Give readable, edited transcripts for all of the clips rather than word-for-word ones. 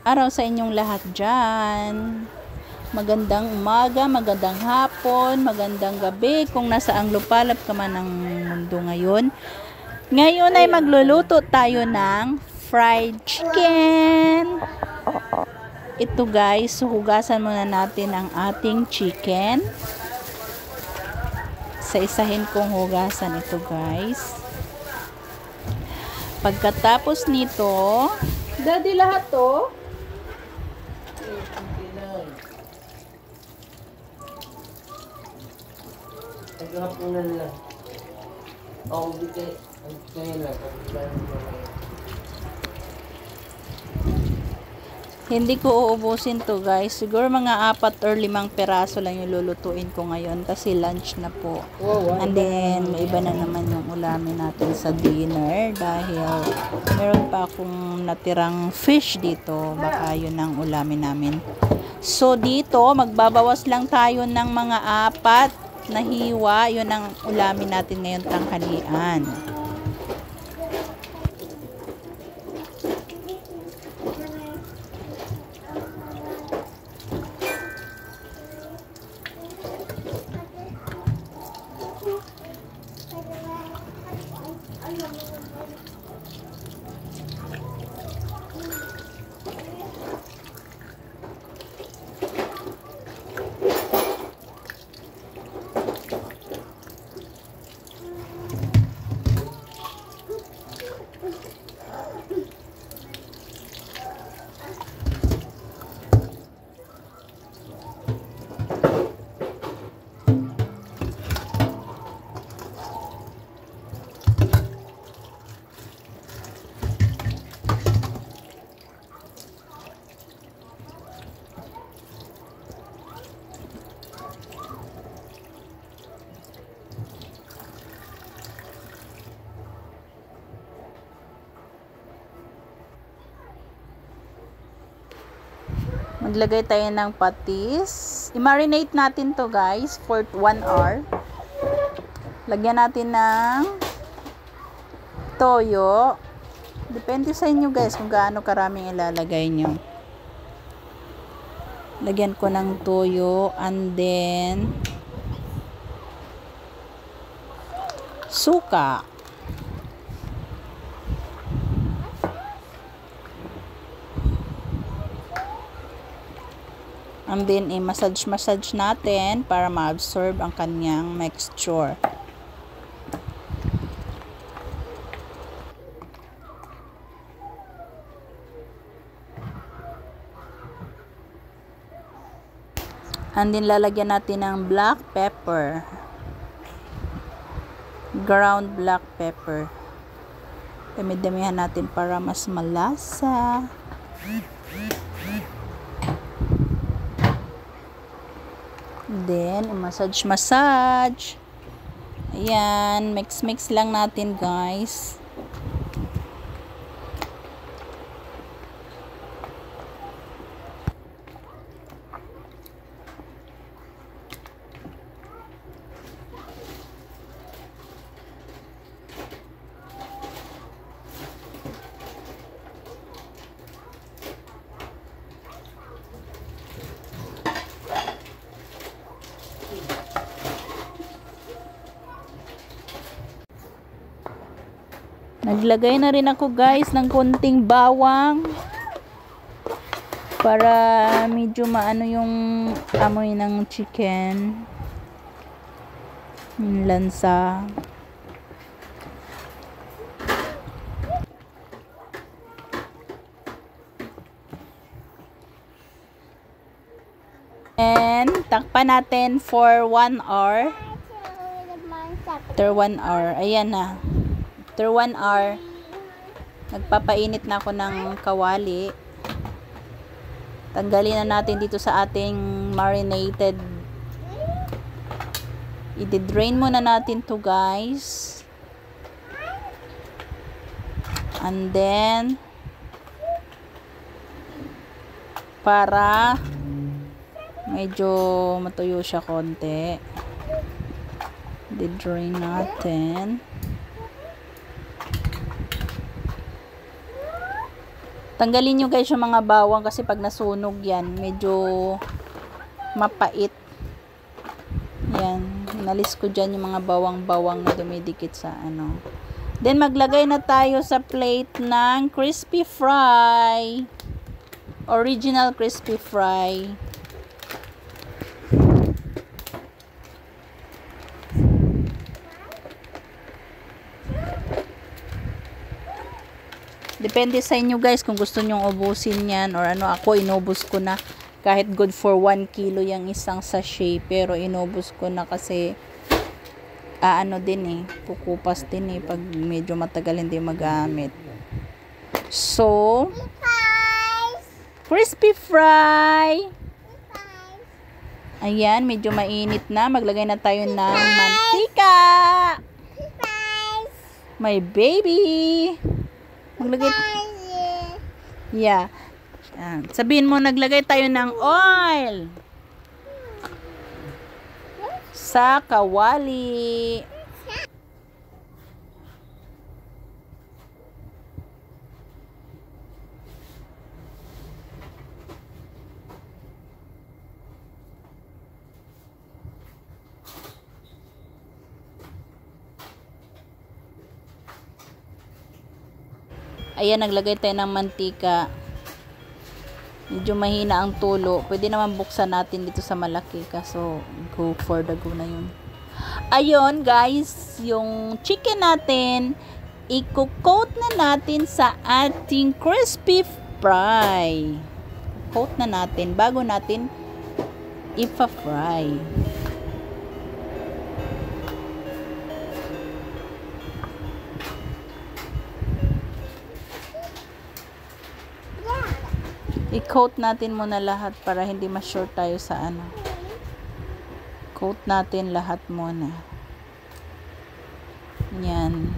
Araw sa inyong lahat dyan. Magandang umaga, magandang hapon, magandang gabi kung nasaang lupalop ka man ng mundo ngayon. Ngayon ay magluluto tayo ng fried chicken. Ito guys, hugasan muna natin ang ating chicken. Isa-isahin kong hugasan ito guys. Pagkatapos nito, Daddy, lahat to? Naghapunan lang. Ako bigay. Kaya lang. Hindi ko uubusin to guys. Siguro mga 4 or 5 peraso lang yung lulutuin ko ngayon kasi lunch na po. And then, iba na naman yung ulamin natin sa dinner dahil meron pa akong natirang fish dito. Baka yun ang ulamin namin. So, dito, magbabawas lang tayo ng mga 4 na hiwa. Yun ang ulamin natin ngayon tanghalian. Maglagay tayo ng patis. I-marinate natin to guys for 1 hour. Lagyan natin ng toyo. Depende sa inyo guys kung gaano karaming ilalagay nyo. Lagyan ko ng toyo and then suka. And then, i-massage natin para ma-absorb ang kanyang mixture. And then, lalagyan natin ng black pepper. Ground black pepper. Dami-damihan natin para mas malasa. Then, massage. Ayan, mix lang natin guys. Naglagay na rin ako guys ng konting bawang para medyo maano yung amoy ng chicken, yung lansa. And takpan natin for 1 hour. After 1 hour, ayan na. After 1 hour, nagpapainit na ako ng kawali. Tanggalin na natin dito sa ating marinated. I-drain muna natin to guys. And then, para medyo matuyo siya konti, i-drain natin. Tanggalin nyo guys yung mga bawang kasi pag nasunog yan, medyo mapait. Yan. Inalis ko dyan yung mga bawang-bawang na dumidikit sa ano. Then, maglagay na tayo sa plate ng crispy fry. Original crispy fry. Depende sa inyo guys kung gusto nyong ubusin yan or ano. Ako inubos ko na kahit good for 1 kilo yung isang sachet, pero inubos ko na kasi ano din kukupas din pag medyo matagal hindi magamit. So crispy fry. Ayan, medyo mainit na. Maglagay na tayo ng mantika. My baby. Maglagay. Yeah. Sabihin mo, naglagay tayo ng oil sa kawali. Ayan, naglagay tayo ng mantika. Medyo mahina ang tulo. Pwede naman buksan natin dito sa malaki. Kaso, go for the go na yun. Ayun, guys. Yung chicken natin, i-coat na natin sa ating crispy fry. Coat na natin bago natin ipa-fry. I-coat natin muna lahat para hindi ma-short tayo sa ano. Coat natin lahat muna. Yan.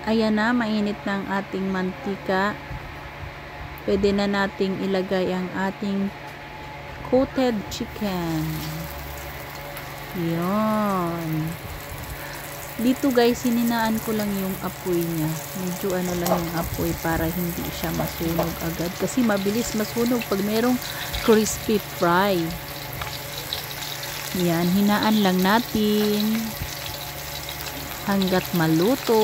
Ayan na, mainit na ang ating mantika. Pwede na nating ilagay ang ating coated chicken. Yun. Dito guys, hininaan ko lang yung apoy niya. Medyo ano lang yung apoy para hindi siya masunog agad. Kasi mabilis masunog pag merong crispy fry. Yan, hinaan lang natin hanggat maluto.